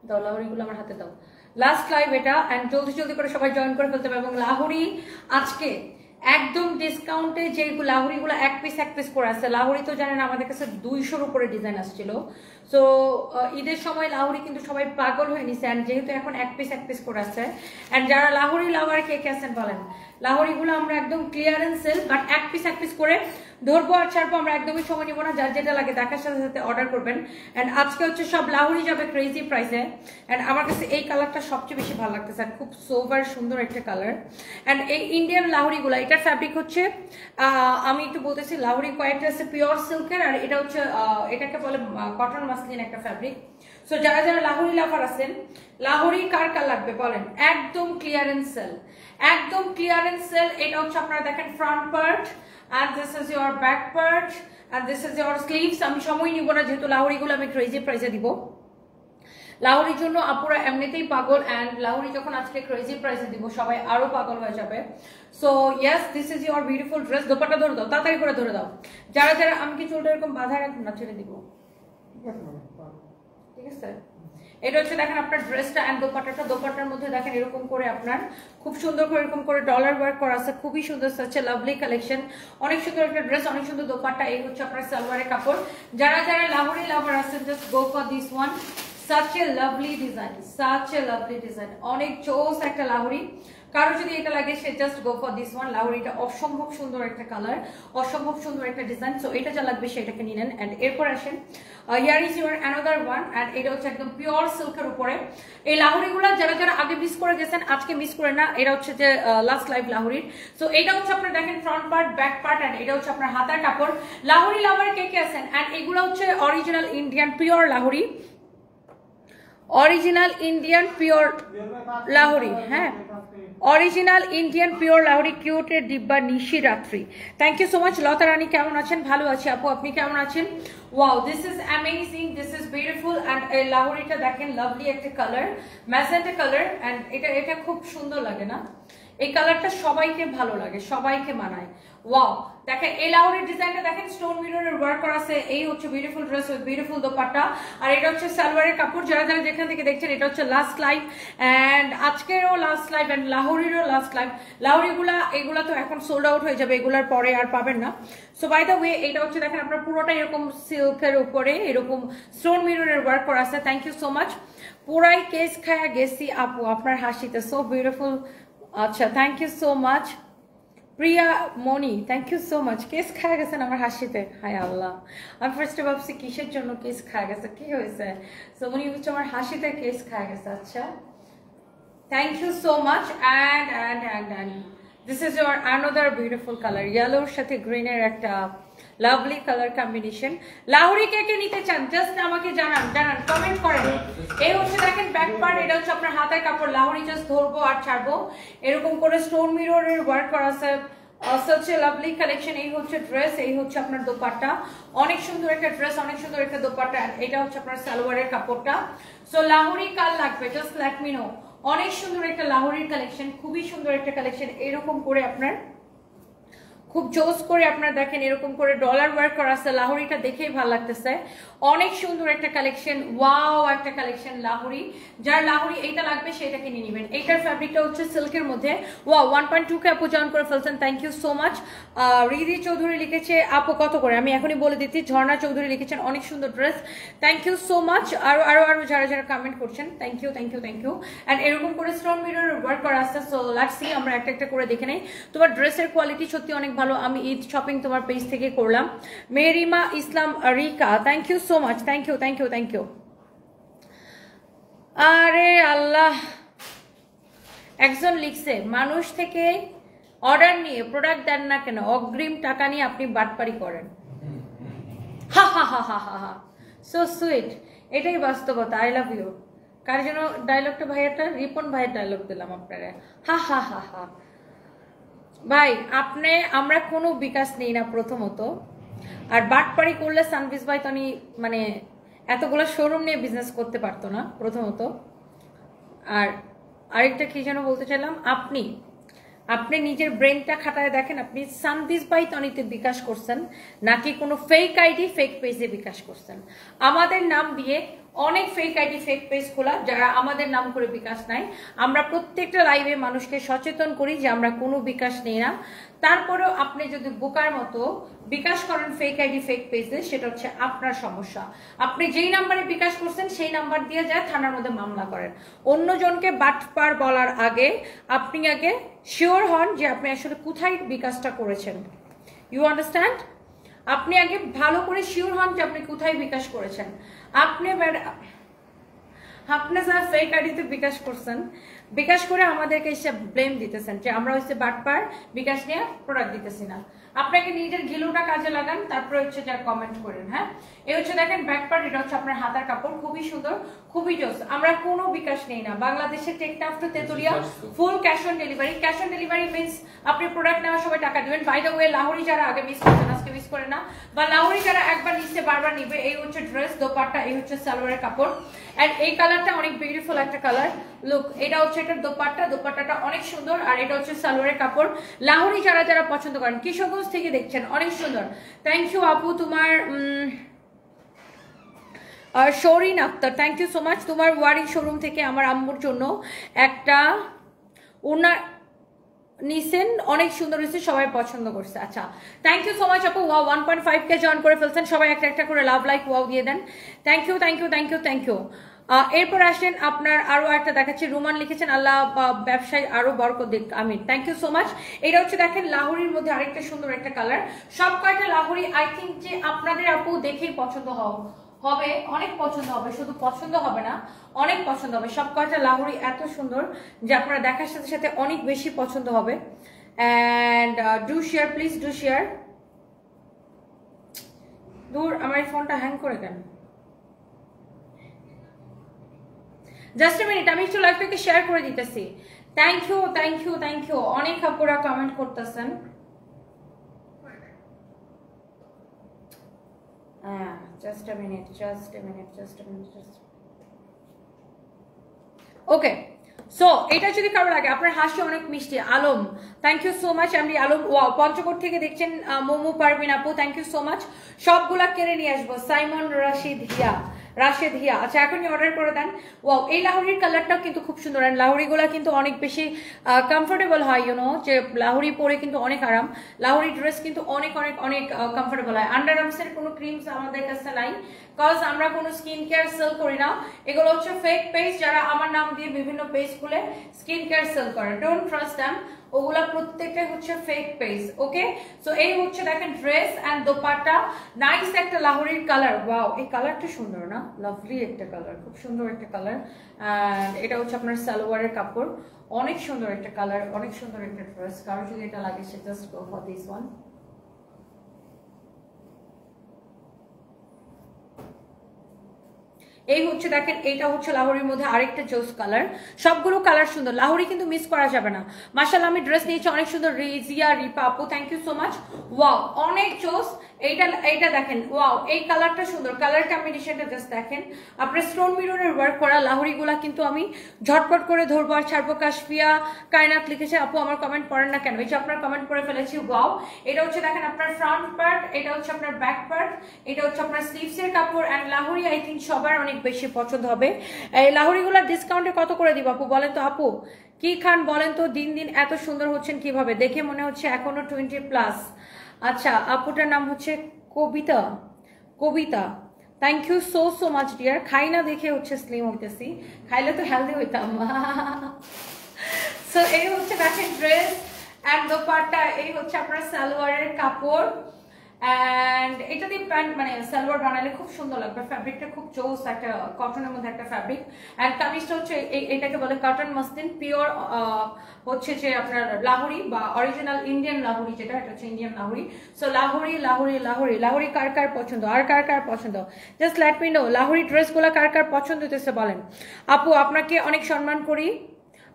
দাও লাহোরিগুলো আমার হাতে দাও। লাস্ট লাইভ এটা, এন্ড জলদি জলদি করে সবাই জয়েন করে ফেলতে হবে। এবং লাহোরি আজকে একদম ডিসকাউন্টে যে লাহোরিগুলো এক পিস করে আসছে। লাহোরি তো জানেন আমাদের কাছে 200-র উপরে ডিজাইন আসছিল। সো ঈদের সময় লাহোরি কিন্তু সবাই পাগল হয়ে নিছে, অ্যান্ড যেহেতু এখন এক পিস করে আসছে, অ্যান্ড যারা লাহোরি লাভার কে কে আছেন বলেন, লাহোরিগুলো আমরা একদম ক্লিয়ারেন্স সেল, বাট এক পিস করে ধরবো আর ছাড়বো, আমরা একদমই সময় নিব না। যার যেটা লাগে দেখার সাথে সাথে অর্ডার করবেন। অ্যান্ড আজকে হচ্ছে সব লাহোরি যাবে ক্রেজি প্রাইসে, অ্যান্ড আমার কাছে এই কালারটা সবচেয়ে বেশি ভালো লাগতেছে, আর খুব সোবার সুন্দর একটা কালার। অ্যান্ড এই ইন্ডিয়ান লাহোরিগুলো, এটার ফ্যাব্রিক হচ্ছে আমি একটু বলতেছি, লাহোরি কয়েকটা আছে পিওর সিল্কের, আর এটা হচ্ছে এটাকে বলে কটন মাসলিন একটা ফ্যাব্রিক। সো যারা যারা লাহোরি লাভার আছেন, লাহোরি কার কার লাগবে বলেন, একদম ক্লিয়ারেন্স সেল, একদম ক্লিয়ারেন্স সেল। এটা হচ্ছে আপনারা দেখেন front part, and this is your back part, and this is your sleeves. আমি সময় নিব না, যেহেতু লাহোরিগুলো আমি ক্রেজি প্রাইসে দিব। লাহোরির জন্য আপুরা এমনিতেই পাগল, অ্যান্ড লাহোরি যখন আজকে ক্রেজি প্রাইসে দিব সবাই আরো পাগল হয়ে যাবে। So yes, this is your beautiful dress. Dupatta ধরে দাও, তাড়াতাড়ি করে ধরে দাও। যারা যারা, আমি কি চুলটা এরকম বাঁধা রাখবো না, ছেড়ে দিব, ঠিক আছে? এটা হচ্ছে দেখেন আপনার ড্রেসটা এন্ড দোপাট্টাটা। দোপাট্টার মধ্যে দেখেন এরকম করে আপনার খুব সুন্দর করে এরকম করে ডলার ওয়ার্ক করা আছে, খুবই সুন্দর, সাচ এ লাভলি কালেকশন। অনেক সুন্দর একটা ড্রেস, অনেক সুন্দর দোপাট্টা। এই হচ্ছে আপনার সালোয়ারের কাপড়। যারা যারা লাহোরি লাভার আছেন, just go for this one. Such a lovely design, such a lovely design, অনেক জোস একটা লাহোরি। কারো যদি এটা লাগে সে just go for this one. লাহোরিটা অসম্ভব সুন্দর একটা কালার, অসম্ভব সুন্দর একটা ডিজাইন। সো এটা যা লাগবে সেটাকে নিয়ে নেন। অ্যান্ড এরপর আসেন, here is your another one, and এটা হচ্ছে একদম পিওর সিল্কের উপরে। এই লাহোরিগুলো যারা যারা আগে মিস করে গেছেন আজকে মিস করে না, এটা হচ্ছে যে লাস্ট লাইভ লাহোরির। সো এটা হচ্ছে আপনার দেখেন front part, back part, and এটা হচ্ছে আপনার হাতার কাপড়। লাহোরি লাভার কে কে আছেন? অ্যান্ড এগুলো হচ্ছে original Indian pure Lahori, original Indian pure Lahori. হ্যাঁ, অরিজিনাল ইন্ডিয়ান পিওর লাহোরি। কিউটের ডিব্বা নিশি রাত্রি, থ্যাংক ইউ সো মাচ। লতা রানী কেমন আছেন? ভালো আছি আপু, আপনি কেমন আছেন? Wow, this is amazing, this is beautiful. And এই লাহোরিটা দেখেন লাভলি একটা কালার, ম্যাজেন্টা কালার, অ্যান্ড এটা খুব সুন্দর লাগে না? এই কালারটা সবাইকে ভালো লাগে, সবাইকে মানায়। ওয়াও, দেখেন এই লাহোরির ডিজাইনটা দেখেন, স্টোন মিররের ওয়ার্ক করা আছে। এই হচ্ছে beautiful dress with beautiful dupatta, আর এটা হচ্ছে সালোয়ারের কাপড়। যারা যারা যেখান থেকে দেখছেন, এটা হচ্ছে লাস্ট লাইভ, অ্যান্ড আজকেরও লাস্ট লাইভ, অ্যান্ড লাহোরিরও লাস্ট লাইভ। এগুলা তো এখন সোল্ড আউট হয়ে যাবে, এগুলার পরে আর পাবেন না। সো বাই দ্য ওয়ে, এটা হচ্ছে দেখেন আপনার পুরোটা এরকম সিল্কের উপরে এরকম স্টোন মিররের ওয়ার্ক করা আছে। Thank you so much. পুরাই কেস খায়া গেছি আপু আপনার হাসিতে, সো বিউটিফুল। আচ্ছা, thank you so much. Priya Moni, thank you so much. Case খায়া গেছেন আমার হাসিতে, হায় আল্লাহ। আমি ফার্স্টে ভাবছি কিসের জন্য কেস খায়া গেছে, কি হয়েছে? সো উনি হচ্ছে আমার হাসিতে কেস খায়া গেছে। আচ্ছা, thank you so much. And this is your another beautiful colour, ইয়েলোর সাথে গ্রিনের একটা লাভলি কালার কম্বিনেশন। লাহোরি কে কে নিতে চান জাস্ট আমাকে জানান, কমেন্ট করেন। এই হচ্ছে দেখেন ব্যাক পার্ট, এটা হচ্ছে আপনার হাতের কাপড়। লাহোরি জাস্ট ধরবো আর ছাড়বো, এরকম করে স্টোন মিররের ওয়ার্ক করা আছে। such a lovely collection। এই হচ্ছে ড্রেস, এই হচ্ছে আপনার দোপাট্টা, অনেক সুন্দর একটা ড্রেস, অনেক সুন্দর একটা দোপাট্টা। এটা হচ্ছে আপনার সালোয়ারের কাপড়টা। সো লাহোরি কার লাগবে জাস্ট লেট মি নো। অনেক সুন্দর একটা লাহোরির কালেকশন, খুবই সুন্দর একটা কালেকশন। এরকম করে আপনার খুব জোস করে আপনারা দেখেন এরকম করে ডলার ওয়ার্ক করা আছে। লাহোরিটা দেখেই ভালো লাগতেছে, অনেক সুন্দর একটা কালেকশন। ওয়াও, একটা কালেকশন লাহোরি। যার লাহোরি এইটা লাগবে সেটাকে নিয়ে নেবেন। এইটার ফ্যাব্রিকটা হচ্ছে সিল্কের মধ্যে। ওয়াও, 1.2 কে আপু জয়েন করে ফেলছেন, thank you so much. Ridi Chowdhury লিখেছে আপু কত করে, আমি এখনই বলে দিচ্ছি। ঝর্ণা চৌধুরী লিখেছেন অনেক সুন্দর dress, thank you so much. আরো যারা যারা কমেন্ট করছেন, থ্যাংক ইউ। অ্যান্ড এরকম করে স্টোন মিরর ওয়ার্ক করা আছে। সো লেটস সি, আমরা একটা একটা করে দেখে নেই। তোমার ড্রেসের কোয়ালিটি সত্যি অনেক ভালো। আমি ঈদ শপিং তোমার পেজ থেকে করলাম। Merima Islam Rika, thank you so much, thank you. আরে আল্লাহ, একজন লিখছে মানুষ থেকে অর্ডার নিয়ে প্রোডাক্ট দেন না কেন, অগ্রিম টাকা নিয়ে আপনি বাটপারি করেন। হা হা হা হা হা হা, সো সুইট। এটাই বাস্তবতা। I love you. কার জন্য ডায়লগটা? ভাইয়াটা রিপন ভাইয়ের ডায়লগ দিলাম আপনারা। হা হা হা হা। ভাই আমরা কোনো বিকাশ নেই না প্রথমত, আর বাটপারি করলে সানভিস ভাই তো মানে এতগুলো শোরুম নিয়ে বিজনেস করতে পারতো না প্রথমত। আর আরেকটা কি যেন বলতে চাইলাম, আপনি নিজের ব্রেনটা খাটায় দেখেন, আপনি সানভিস ভাই তনিতে বিকাশ করছেন নাকি কোনো ফেক আইডি ফেক পেজে বিকাশ করছেন। আমাদের নাম দিয়ে অনেক ফেক আইডি ফেক পেজ খোলা, যারা আমাদের নাম করে বিকাশ নাই। আমরা প্রত্যেকটা লাইভে মানুষকে সচেতন করি যে আমরা কোনো বিকাশ নেই না। তারপরেও আপনি যদি বোকার মতো বিকাশ করেন ফেক আইডি ফেক পেজে, সেটা হচ্ছে আপনার সমস্যা। আপনি যেই নাম্বারে বিকাশ করছেন সেই নাম্বার দিয়ে যায় থানার মধ্যে মামলা করেন। অন্যজনকে বাটপার বলার আগে আপনি আগে শিওর হন যে আপনি আসলে কোথায় বিকাশটা করেছেন। You understand? আপনি আগে ভালো করে শিওর হন যে আপনি কোথায় বিকাশ করেছেন। আপনি যা ফেক আইডিতে বিকাশ করছেন, বিকাশ করে আমাদেরকে এসে ব্লেম দিতেছেন যে আমরা হচ্ছে বাটপার, বিকাশ নিয়ে প্রোডাক্ট দিতেছি না। আপনাকে নিজের ঘিলুটা কাজে লাগান, তারপরে হচ্ছে যা কমেন্ট করেন। হ্যাঁ, এই হচ্ছে দেখেন ব্যাক পার্ট, এটা হচ্ছে আপনার হাতার কাপড়, খুবই সুন্দর, খুবই জোস। আমরা কোনো বিকাশ নেই না। বাংলাদেশে Teknaf to Tetulia full cash on delivery. Cash on delivery means আপনি প্রোডাক্ট নেওয়ার সময় টাকা দিবেন। বাই দ্য ওয়ে, লাহোরি যারা আগে মিস করছেন আজকে মিস করে না, বা লাহোরি যারা একবার নিচ্ছে বারবার নিবে। এই হচ্ছে ড্রেস, দোপাট্টা, এই হচ্ছে সালোয়ারের কাপড়। এন্ড এই কালারটা অনেক বিউটিফুল একটা কালার। লুক, এটা হচ্ছে এটা দোপাট্টা, দোপাট্টাটা অনেক সুন্দর। আর এটা হচ্ছে সালোয়ারের কাপড়। লাহোরি যারা যারা পছন্দ করেন, কিশোরগঞ্জ থেকে দেখছেন, অনেক সুন্দর। থ্যাংক ইউ আপু, তোমার Shourin Akter, thank you so much. তোমার ওয়ারিং শোরুম থেকে আমার আম্মুর জন্য একটা ওনার নিছেন, অনেক সুন্দর হয়েছে, সবাই পছন্দ করছে। আচ্ছা, থ্যাংক ইউ সো মাচ আপু। ওয়াও, 1.5K জয়েন করে ফেলছেন সবাই, একটা একটা করে লাভ লাইক ওয়াও দিয়ে দেন। Thank you thank you thank you thank you. এরপর আসেন আপনার আরো একটা দেখাচ্ছি। রুমান লিখেছেন আল্লাহ ব্যবসায় আরো বরকত দিক, আমিন। Thank you so much. এটা হচ্ছে দেখেন লাহোরির মধ্যে আরেকটা সুন্দর একটা কালার। সব কয়টা লাহোরি আই থিঙ্ক যে আপনাদের আপু দেখেই পছন্দ হবে, অনেক পছন্দ হবে, শুধু পছন্দ হবে না, অনেক পছন্দ হবে। সব কয়টা লাহোরি এত সুন্দর যে আপনারা দেখার সাথে সাথে অনেক বেশি পছন্দ হবে। And do share please, do share. দূর, আমার এই ফোনটা হ্যাং করে কেন? জাস্ট এ মিনিট, আমি একটু লাইভটাকে শেয়ার করে দিতেছি। Thank you thank you thank you. অনেক আপুরা কমেন্ট করতেছেন। Just a minute. Okay, so এটা যদি কারো লাগে, আপনার হাসি অনেক মিষ্টি। Alam, thank you so much. আমি আলম, ওয়াও, পঞ্চকোট থেকে দেখছেন মোমো পারবিন আপু, থ্যাংক ইউ সো মাচ। সবগুলা কেড়ে নিয়ে আসবো। সাইমন রাশিদ হিয়া, আচ্ছা এখনই অর্ডার করে দেন। ওয়াও, এই লাহোরির কালারটাও কিন্তু খুব সুন্দর। অ্যান্ড লাহোরিগুলা কিন্তু অনেক বেশি কমফোর্টেবল হয়, ইউনো, যে লাহোরি পরে কিন্তু অনেক আরাম। লাহোরি ড্রেস কিন্তু অনেক অনেক অনেক কমফোর্টেবল হয়। আন্ডার আর্মসের কোনো ক্রিমস আমাদের কাছে নাই, কজ আমরা কোনো স্কিন কেয়ার সেল করি না। এগুলো হচ্ছে ফেক পেজ, যারা আমার নাম দিয়ে বিভিন্ন পেজ খুলে স্কিন কেয়ার সেল করে। ডোন্ট ট্রাস্ট দ্যাম, ওগুলা প্রত্যেকটাই হচ্ছে ফেক পেজ। ওকে, সো এই হচ্ছে দেখেন ড্রেস অ্যান্ড দোপাট্টা, নাইস একটা লাহোরির কালার। ওয়াও, এই কালারটা সুন্দর না? লাভলি একটা কালার, খুব সুন্দর একটা কালার। অ্যান্ড এটা হচ্ছে আপনার সালোয়ারের কাপড়, অনেক সুন্দর একটা কালার, অনেক সুন্দর একটা ড্রেস। কারো যদি এটা লাগে সে just go for this one. এই হচ্ছে দেখেন, এইটা হচ্ছে লাহোরির মধ্যে আরেকটা জোস কালার। সবগুলো কালার সুন্দর, লাহোরি কিন্তু মিস করা যাবে না। মাশাআল্লাহ, আমি ড্রেস নিয়েছি অনেক সুন্দর। রিজিয়া, রিপা আপু, thank you so much. Wow, অনেক জোস। এইটা দেখেন, ওয়াও, এই কালারটা সুন্দর। কালার কম্বিনেশনটা জাস্ট দেখেন। আপনার স্টোন মিররের ওয়ার্ক করা লাহোরিগুলা কিন্তু আমি ঝটপট করে ধরবো আর ছাড়বো। কাশফিয়া কায়নাত লিখেছে আপু আমার কমেন্ট পড়েন না কেন? এই যে আপনার কমেন্ট পড়ে ফেলেছি। ওয়াও, এটা হচ্ছে দেখেন আপনার ফ্রন্ট পার্ট, এটা হচ্ছে আপনার ব্যাক পার্ট, এটা হচ্ছে আপনার স্লিভসের কাপড়। অ্যান্ড লাহোরি আই থিঙ্ক সবার অনেক বেশি পছন্দ হবে। এই লাহোরিগুলোর ডিসকাউন্টে কত করে দিব আপু বলেন তো? আপু কি খান বলেন তো? দিন দিন এত সুন্দর হচ্ছেন কিভাবে? দেখে মনে হচ্ছে এখনো 20+। আচ্ছা, আপুটার নাম হচ্ছে Kabita, thank you so so much dear. খাই না দেখে হচ্ছে স্লিম হইতেছি, খাইলে তো হেলদি হইতাম। সো এই হচ্ছে দেখেন ড্রেস অ্যান্ড দোপাট্টা, এই হচ্ছে আপনার সালোয়ারের কাপড়। অ্যান্ড এটা দিয়ে প্যান্ট মানে সালোয়ার বানালে খুব সুন্দর লাগবে। ফ্যাব্রিকটা খুব জোস, একটা কটনের মধ্যে একটা ফ্যাব্রিক। অ্যান্ড কামিজটা হচ্ছে এটাকে বলে কটন মাসলিন, পিওর হচ্ছে যে আপনার লাহোরি বা অরিজিনাল ইন্ডিয়ান লাহোরি, যেটা এটা হচ্ছে ইন্ডিয়ান লাহোরি। সো লাহোরি কার কার পছন্দ, আর কার কার পছন্দ, just let me no. Lahori ড্রেসগুলো কার কার পছন্দ হতেছে বলেন। আপু আপনাকে অনেক সম্মান করি,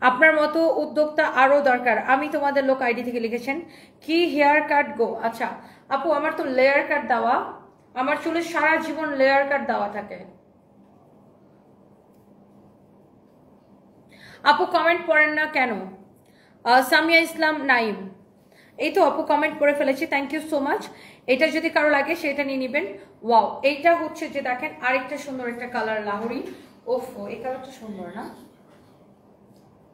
আপনার মতো উদ্যোক্তা আরো দরকার। আমি তোমাদের লোক আইডি থেকে লিখেছেন কি হেয়ার কাট গো। আচ্ছা আপু, আমার তো লেয়ার কাট দেওয়া, আমার চুলে সারা জীবন লেয়ার কাট দেওয়া থাকে। আপু কমেন্ট পড়েন না কেন? সামিয়া ইসলাম নাইম, এই তো আপু কমেন্ট করে ফেলেছি, থ্যাংক ইউ সো মাচ। এটা যদি কারো লাগে সেটা নিয়ে নেবেন। ওয়াও, এইটা হচ্ছে যে দেখেন আরেকটা সুন্দর একটা কালার লাহোরি। ওফো, এই কালারটা সুন্দর না,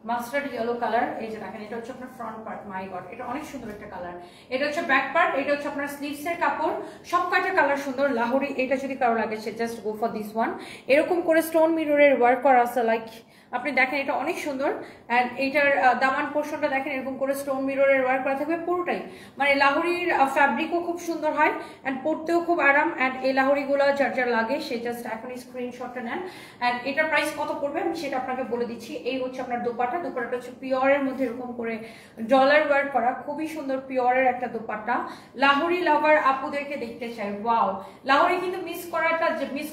মাস্টার্ড ইয়েলো কালার। এই যে দেখেন, এটা হচ্ছে আপনার ফ্রন্ট পার্ট, মাই গড এটা অনেক সুন্দর একটা কালার। এটা হচ্ছে ব্যাক পার্ট, এটা হচ্ছে আপনার স্লিভস এর কাপড়, সব কয়টা কালার সুন্দর লাহোরি। এটা যদি কারো লাগে সে just go for this one. এরকম করে স্টোন মিররের ওয়ার্ক করা আছে, লাইক আপনি দেখেন এটা অনেক সুন্দর। অ্যান্ড এইটার দামান পোর্শনটা দেখেন এরকম করে স্টোন মিররের ওয়ার্ক করা থাকবে পুরোটাই। মানে লাহোরির ফ্যাব্রিকও খুব সুন্দর হয় অ্যান্ড পরতেও খুব আরাম। অ্যান্ড এই লাহোরিগুলো যার যার লাগে সে জাস্ট এখনই স্ক্রিনশটটা নেন। অ্যান্ড এটার প্রাইস কত পড়বে আমি সেটা আপনাকে বলে দিচ্ছি। এই হচ্ছে আপনার দোপাট্টা, দোপাট্টাটা হচ্ছে পিওরের মধ্যে এরকম করে ডলার ওয়ার্ক করা, খুবই সুন্দর পিওরের একটা দোপাট্টা। লাহোরি লাভার আপুদেরকে দেখতে চাই, ওয়াও লাহোরি কিন্তু মিস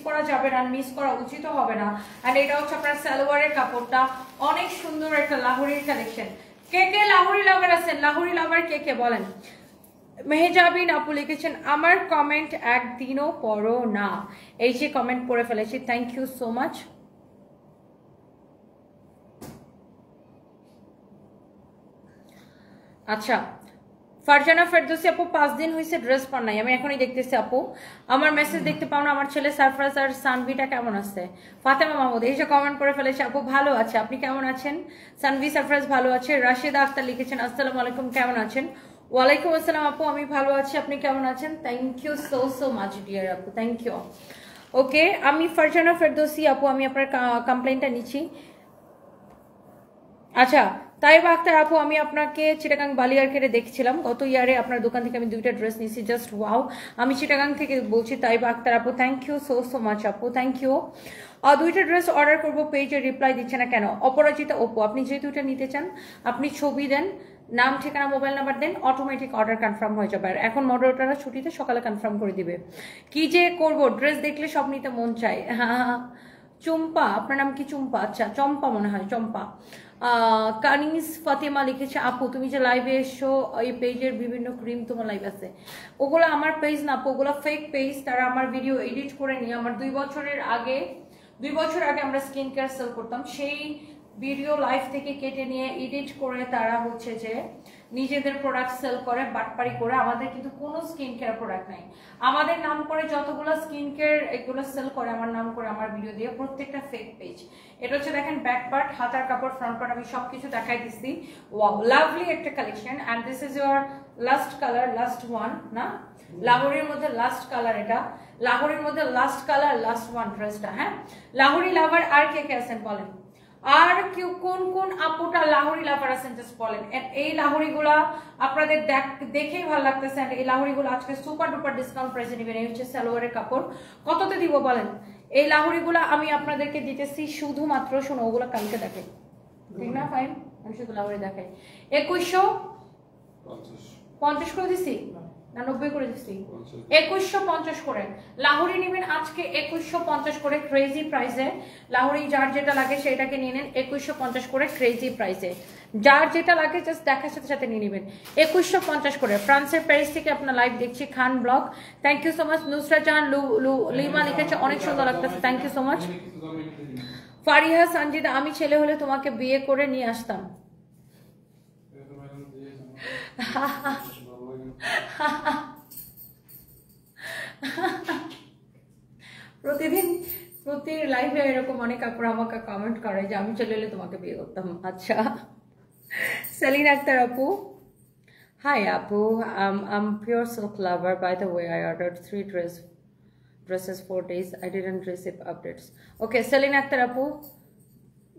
করা যাবে না, মিস করা উচিত হবে না। অ্যান্ড এটা হচ্ছে আপনার সালোয়ারের কাপড়টা, অনেক সুন্দর একটা লাহোরির কালেকশন। কে কে লাহোরি লাভার আছেন, লাহোরি লাভার কে কে বলেন। মেহজাবিন আপু লিখেছেন আমার কমেন্ট একদিনও পড়ো না, এই যে কমেন্ট পড়ে ফেলেছি, থ্যাংক ইউ সো মাচ। আচ্ছা, ফারজানা ফেরদৌসি আপু 5 দিন হয়েছে ড্রেস পর নাই, আমি এখনই দেখতেছি আপু, আমার মেসেজ দেখতে পাও না। আমার ছেলে সারফরাজ আর সানভিটা কেমন আছে? ফাতেমা মাহমুদ এই যে কমেন্ট করে ফেলেছে, আপু ভালো আছে, আপনি কেমন আছেন? সানভি সারফরাজ ভালো আছে। রাশিদা আক্তার লিখেছেন আসসালামু আলাইকুম, কেমন আছেন? ওয়ালাইকুম আসসালাম আপু, আমি ভালো আছি, আপনি কেমন আছেন? Thank you so much dear আপু, থ্যাংক ইউ। ওকে, আমি ফারজানা ফেরদৌসি আপু, আমি আপনার কমপ্লেনটা নিচ্ছি। আচ্ছা তাইবা আক্তার আপু, আমি আপনাকে চিটাগাং বালিয়ারকেটে দেখছিলাম গত ইয়ারে, আপনার দোকান থেকে আমি 2টা ড্রেস নিয়েছি, জাস্ট ওয়াও। আমি চিটাগাং থেকে বলছি তাইবা আক্তার আপু, থ্যাংক ইউ সো মাচ আপু, থ্যাংক ইউ। 2টা ড্রেস অর্ডার করবো, পেজে রিপ্লাই দিচ্ছে না কেন? অপরাজিতা আপু, আপনি যেহেতু এটা নিতে চান আপনি ছবি দেন, নাম ঠিকানা মোবাইল নাম্বার দেন, অটোমেটিক অর্ডার কনফার্ম হয়ে যাবে। আর এখন মডারেটররা ছুটিতে, সকালে কনফার্ম করে দিবে। কি যে করব, ড্রেস দেখলে সব নিতে মন চায়। হ্যাঁ চম্পা, আপনার নাম কি চম্পা? আচ্ছা চম্পা মনে হয়, চম্পা। কানিস ফাতেমা লিখেছে আপু তুমি যে লাইভে এসো, এই পেজের বিভিন্ন ক্রিম তোমার লাইভ আছে, ওগুলো আমার পেজ না আপু, ওগুলো ফেক পেজ, তারা আমার ভিডিও এডিট করে নিয়ে, আমার 2 বছর আগে আমরা স্কিন কেয়ার সেল করতাম, সেই ভিডিও লাইভ থেকে কেটে নিয়ে এডিট করে তারা হচ্ছে যে নিজেদের প্রোডাক্ট সেল করে, বাটপারি করে। আমাদের কিন্তু কোনো স্কিন কেয়ার প্রোডাক্ট নাই, আমাদের নাম করে যতগুলো স্কিন কেয়ার এগুলো সেল করে আমার নাম করে আমার ভিডিও দিয়ে, প্রত্যেকটা ফেক পেজ। এটা হচ্ছে দেখেন ব্যাক পার্ট, হাতার কাপড়, ফ্রন্ট পার্ট, আমি সবকিছু দেখাই দিচ্ছি। ওয়াও লাভলি একটা collection. And this is your last colour, last one না, লাহোরির মধ্যে লাস্ট কালার, এটা লাহোরির মধ্যে লাস্ট কালার, লাস্ট ওয়ান ড্রেসটা। হ্যাঁ লাহোরি লাভার আর কে কে আছেন বলেন, আর কেউ কোন কোন আপুটা লাহোরি লাভার আছেন জাস্ট বলেন। এই লাহোরিগুলা আপনাদের দেখেই ভালো লাগতেছে। এই লাহোরিগুলো আজকে সুপার ডুপার ডিসকাউন্ট প্রাইসে নেবেন। এই হচ্ছে সালোয়ারের কাপড়, কততে দিব বলেন? এই লাহোরিগুলা আমি আপনাদেরকে দিতেছি শুধুমাত্র, শোনো ওগুলো কালকে দেখে, ঠিক না? ফাইন, আমি শুধু লাহোরি দেখাই। 2150 করে দিছি না 90 করে দিচ্ছি, 2150 করে লাহোরি নেবেন আজকে, 2150 করে ক্রেজি প্রাইসে। লাহোরি যার যেটা লাগে সেটাকে নিয়ে নেন 2150 করে ক্রেজি প্রাইসে, যার যেটা লাগে জাস্ট দেখার সাথে সাথে নিয়ে নেবেন 2150 করে। ফ্রান্সের প্যারিস থেকে আপনার লাইভ দেখছি, Khan blog, thank you so much. Nusra Jahan Lima লিখেছে অনেক সুন্দর লাগতেছে, thank you so much. Fariha Sanjida, আমি ছেলে হলে তোমাকে বিয়ে করে নিয়ে আসতাম। প্রতি লাইভে এরকম অনেক আপুরা আমাকে কমেন্ট করে যে আমি চলে এলে তোমাকে বিয়ে করতাম। আচ্ছা সেলিন আক্তার আপু, হাই আপু, I'm pure silk lover, by the way I ordered 3 dresses 4 days, I didn't receive updates. Okay Selin Akter আপু,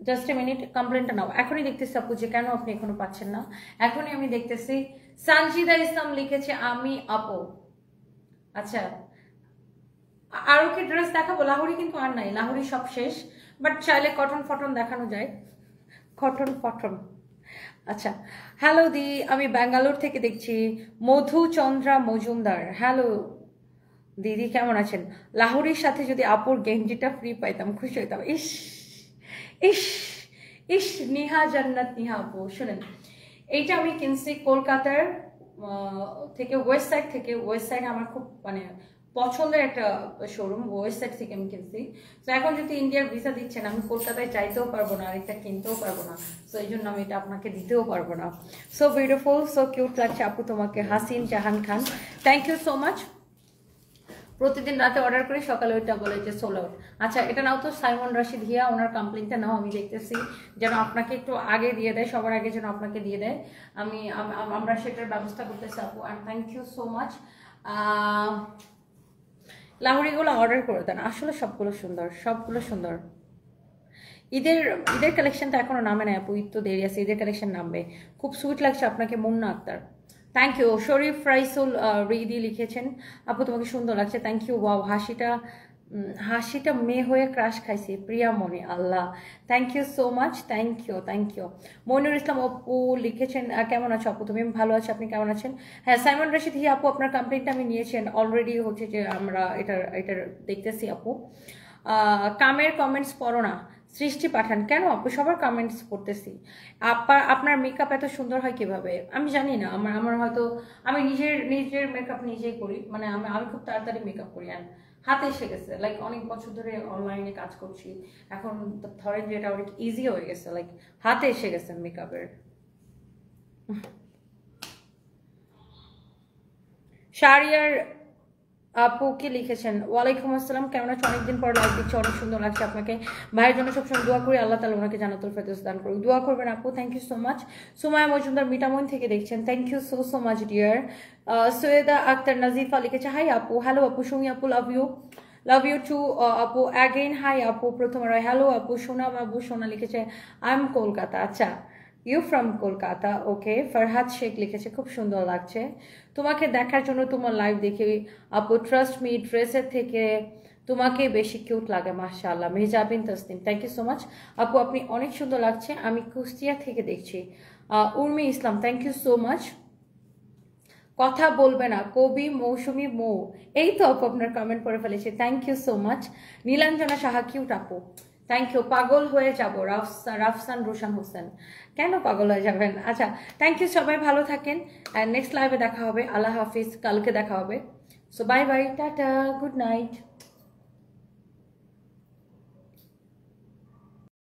জাস্ট এ মিনিট, কমপ্লেনটা নাও। এখনই দেখতেছি আপু যে কেন আপনি এখনো পাচ্ছেন না, এখনই আমি দেখতেছি। সানজিদা ইসলাম লিখেছে আমি আপু। আচ্ছা আরো কি ড্রেস দেখাবো? লাহোরি কিন্তু আর নাই, লাহোরি সব শেষ, বাট চাইলে কটন ফটন দেখানো যায়, কটন ফটন। আচ্ছা হ্যালো দি, আমি ব্যাঙ্গালোর থেকে দেখছি। মধুচন্দ্রা মজুমদার, হ্যালো দিদি কেমন আছেন? লাহোরির সাথে যদি আপুর গেঞ্জিটা ফ্রি পাইতাম খুশি হইতাম। ইস ইস ইস, নিহা জান্নাত নিহা আপু শুনেন, এইটা আমি কিনছি কলকাতার থেকে, ওয়েস্ট সাইড থেকে। ওয়েস্ট সাইড আমার খুব মানে পছন্দের একটা শোরুম, ওয়েস্ট সাইড থেকে আমি কিনছি। তো এখন যদি ইন্ডিয়ার ভিসা দিচ্ছেন, আমি কলকাতায় যাইতেও পারবো না, আর এটা কিনতেও পারবো না, সো এই জন্য আমি এটা আপনাকে দিতেও পারবো না। সো বিউটিফুল, সো কিউট লাগছে আপু তোমাকে। হাসিন জাহান খান, থ্যাংক ইউ সো মাচ। প্রতিদিন রাতে অর্ডার করি, সকালে ওইটা বলে যে সোল আউট। আচ্ছা এটা নাও তো, সাইমন রাশিদ হিয়া, ওনার কমপ্লেনটা নাও, আমি দেখতেছি যেন আপনাকে একটু আগে দিয়ে দেয়, সবার আগে যেন আপনাকে দিয়ে দেয়। আমরা সেটার ব্যবস্থা করতেছি আপু, and thank you so much. লাহোরিগুলো অর্ডার করে দেন, আসলে সবগুলো সুন্দর, সবগুলো সুন্দর। ঈদের কালেকশন তো এখনো নামে নাই আপু, ঈদ তো দেরি আছে, ঈদের কালেকশন নামবে। খুব সুইট লাগছে আপনাকে মুন্না আক্তার, থ্যাংক ইউ। শরীফ রাইসুল রিদি লিখেছেন আপু তোমাকে সুন্দর লাগছে, থ্যাংক ইউ। ওয়াও, হাসিটা মেয়ে হয়ে ক্রাশ খাইছে Priya Moni, Allah, thank you so much, thank you, thank you. Moinur Islam আপু লিখেছেন কেমন আছো আপু তুমি, ভালো আছি, আপনি কেমন আছেন? হ্যাঁ সাইমন রাশিদ হিয়া আপু, আপনার কমপ্লেনটা আমি নিয়েছেন অলরেডি, হচ্ছে যে আমরা এটার দেখতেছি আপু। কামের কমেন্টস পড়ো না, সৃষ্টি পাঠান, কেন আপু সবার কমেন্টস পড়তেছি। আপনার মেকআপ এত সুন্দর হয় কিভাবে আমি জানি না, আমার হয়তো আমি নিজের মেকআপ নিজেই করি, মানে আমি খুব তাড়াতাড়ি মেকআপ করি, আর হাতে এসে গেছে, লাইক অনেক বছর ধরে অনলাইনে কাজ করছি, এখন ধরেন যে এটা অনেক ইজি হয়ে গেছে, লাইক হাতে এসে গেছে মেকআপের। শারিয়ার আপু কি লিখেছেন, ওয়ালাইকুম আসসালাম, কেমন আছো, অনেকদিন পর লাইভ দিচ্ছে, অনেক সুন্দর লাগছে আপনাকে। ভাইয়ের জন্য সবসময় দোয়া করি, আল্লাহ তাআলা ওনাকে জান্নাতুল ফেরদৌস দান করুন, দোয়া করবেন আপু, thank you so much. Sumaya Majumder Mithamoin থেকে দেখছেন, thank you so much dear. Syeda Akter Nazifa লিখেছে হাই আপু, হ্যালো আপু, সুমি আপু লাভ ইউ টু আপু অ্যাগেইন, হাই আপু প্রথমে হ্যালো আপু। সোনা বাবু সোনা লিখেছে আই এম কলকাতা, আচ্ছা ইউ ফ্রম কলকাতা, ওকে। ফরহাদ শেখ লিখেছে খুব সুন্দর লাগছে তোমাকে দেখার জন্য, তোমার লাইভ দেখে আপু, ট্রাস্ট মি ড্রেসের থেকে তোমাকে বেশি কিউট লাগে মাশাআল্লাহ। Mehjabin Tasnim, thank you so much আপু, আপনি অনেক সুন্দর লাগছে, আমি কুষ্টিয়া থেকে দেখছি। Urmi Islam, thank you so much. কথা বলবে না, কবি মৌসুমি মৌ, এই তো আপু আপনার কমেন্ট পড়ে ফেলেছি, thank you so much. Nilanjana Saha, cute আপু, থ্যাংক ইউ। পাগল হয়ে যাবো, রাফসান রোশন হোসেন, কেন পাগল হয়ে যাবেন? আচ্ছা থ্যাংক ইউ, সবাই ভালো থাকেন, নেক্সট লাইভে দেখা হবে, আল্লাহ হাফিজ, কালকে দেখা হবে। So bye bye, tata, good night.